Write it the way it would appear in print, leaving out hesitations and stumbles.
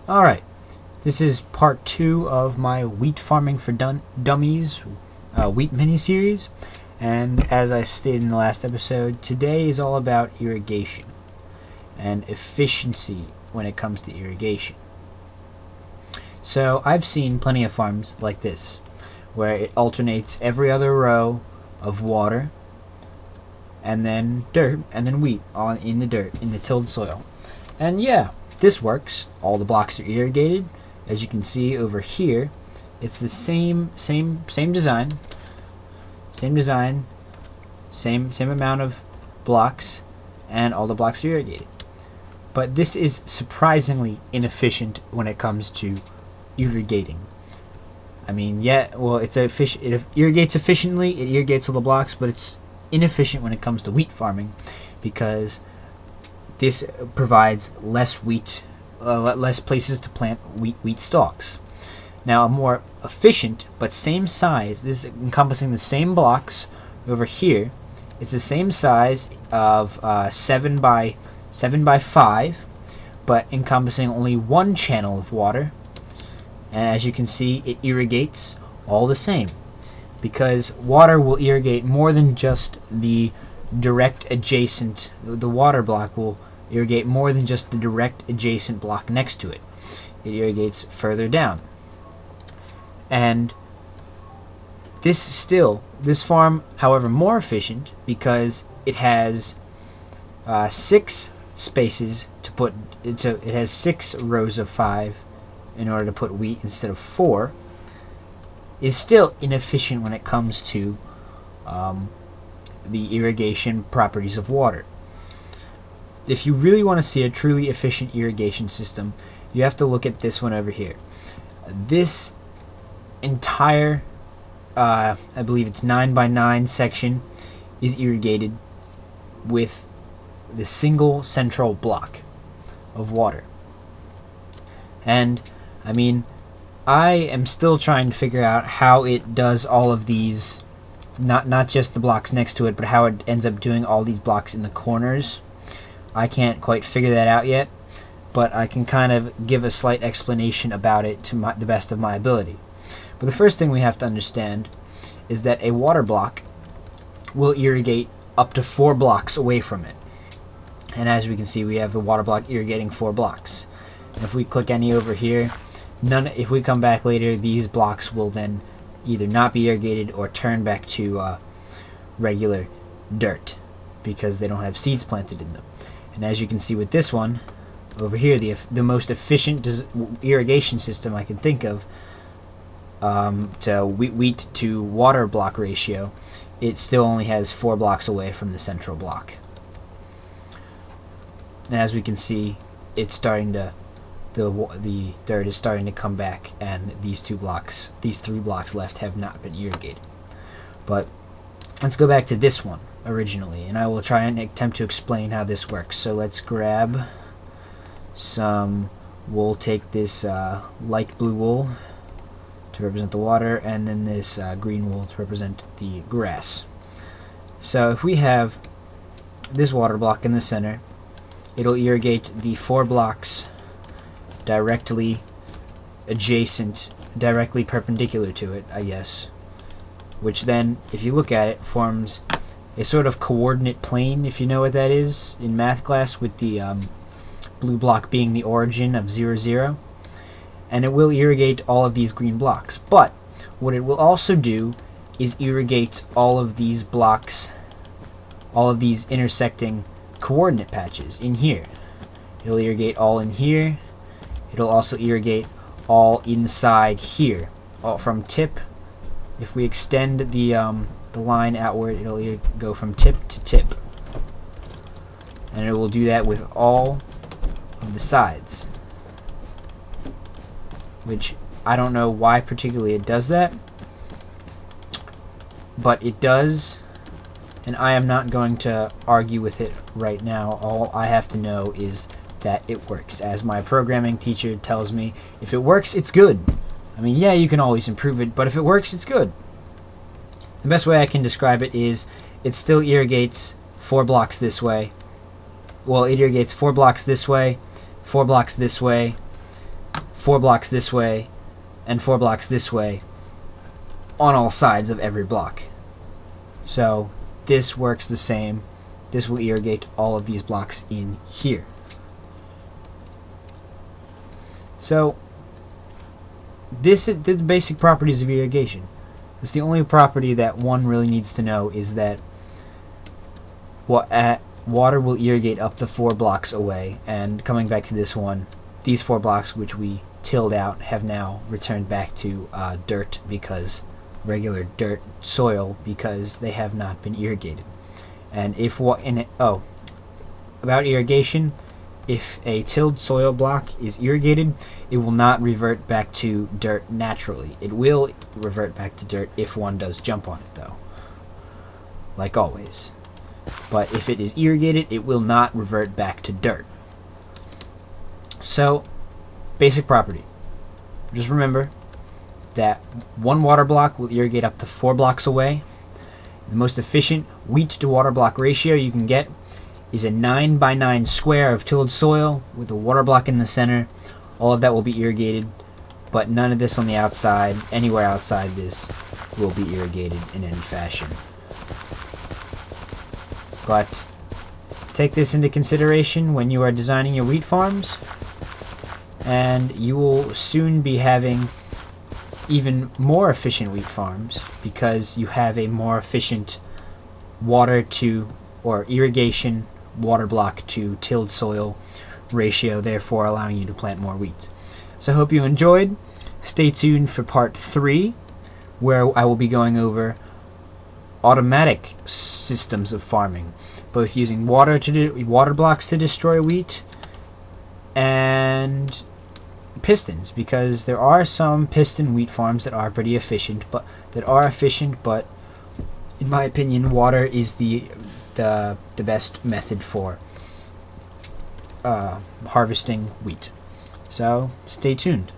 Alright, this is part 2 of my Wheat Farming for Dummies wheat mini-series, and as I stated in the last episode, today is all about irrigation and efficiency when it comes to irrigation. So I've seen plenty of farms like this, where it alternates every other row of water and then dirt and then wheat in the dirt, in the tilled soil. And yeah, this works. All the blocks are irrigated. As you can see over here, it's the same design, same amount of blocks, and all the blocks are irrigated. But this is surprisingly inefficient when it comes to irrigating. I mean, yeah, well, it irrigates efficiently, it irrigates all the blocks, but it's inefficient when it comes to wheat farming, because this provides less wheat, less places to plant wheat stalks. Now, a more efficient but same size, this is encompassing the same blocks over here. It's the same size of 7 by 5, but encompassing only one channel of water. And as you can see, it irrigates all the same, because water will irrigate more than just the direct adjacent. The water block will irrigate more than just the direct adjacent block next to it. It irrigates further down. And this farm, however, more efficient because it has 6 spaces to put into. It has 6 rows of 5 in order to put wheat instead of 4. Is still inefficient when it comes to the irrigation properties of water. If you really want to see a truly efficient irrigation system, you have to look at this one over here. This entire, I believe it's 9 by 9 section, is irrigated with the single central block of water. And I mean, I am still trying to figure out how it does all of these, not just the blocks next to it, but how it ends up doing all these blocks in the corners. I can't quite figure that out yet, but I can kind of give a slight explanation about it to the best of my ability. But the first thing we have to understand is that a water block will irrigate up to 4 blocks away from it. And as we can see, we have the water block irrigating 4 blocks. And if we click any over here, if we come back later, these blocks will then either not be irrigated or turn back to regular dirt, because they don't have seeds planted in them. And as you can see with this one over here, the most efficient irrigation system I can think of, to wheat to water block ratio, it still only has 4 blocks away from the central block. And as we can see, it's starting to, the dirt is starting to come back, and these 3 blocks left have not been irrigated. But let's go back to this one originally, and I will try and attempt to explain how this works. So let's grab some wool. Take this light blue wool to represent the water, and then this green wool to represent the grass. So if we have this water block in the center, it'll irrigate the 4 blocks directly adjacent, directly perpendicular to it, I guess, which then, if you look at it, forms a sort of coordinate plane, if you know what that is in math class, with the blue block being the origin of 0, 0. And it will irrigate all of these green blocks. But what it will also do is irrigate all of these blocks, all of these intersecting coordinate patches in here. It'll irrigate all in here. It'll also irrigate all inside here, all from tip. If we extend the line outward, it'll go from tip to tip, and it will do that with all of the sides, which I don't know why particularly it does that, but it does, and I am not going to argue with it right now. All I have to know is that it works. As my programming teacher tells me, if it works, it's good. I mean, yeah, you can always improve it, but if it works, it's good. The best way I can describe it is it still irrigates 4 blocks this way. Well, it irrigates 4 blocks this way, 4 blocks this way, 4 blocks this way and 4 blocks this way on all sides of every block. So this works the same. This will irrigate all of these blocks in here. So this is the basic properties of irrigation. It's the only property that one really needs to know, is that water will irrigate up to 4 blocks away. And coming back to this one, these 4 blocks which we tilled out have now returned back to dirt, because regular dirt soil, because they have not been irrigated. And if about irrigation, if a tilled soil block is irrigated, it will not revert back to dirt naturally. It will revert back to dirt if one does jump on it, though, like always. But if it is irrigated, it will not revert back to dirt. So, basic property. Just remember that 1 water block will irrigate up to 4 blocks away. The most efficient wheat to water block ratio you can get is a 9 by 9 square of tilled soil with a water block in the center. All of that will be irrigated, but none of this on the outside. Anywhere outside this will be irrigated in any fashion. But take this into consideration when you are designing your wheat farms, and you will soon be having even more efficient wheat farms, because you have a more efficient water to, or irrigation water block to tilled soil ratio, therefore allowing you to plant more wheat. So I hope you enjoyed. Stay tuned for part 3, where I will be going over automatic systems of farming, both using water blocks to destroy wheat and pistons, because there are some piston wheat farms that are pretty efficient, but in my opinion, water is the best method for harvesting wheat. So stay tuned.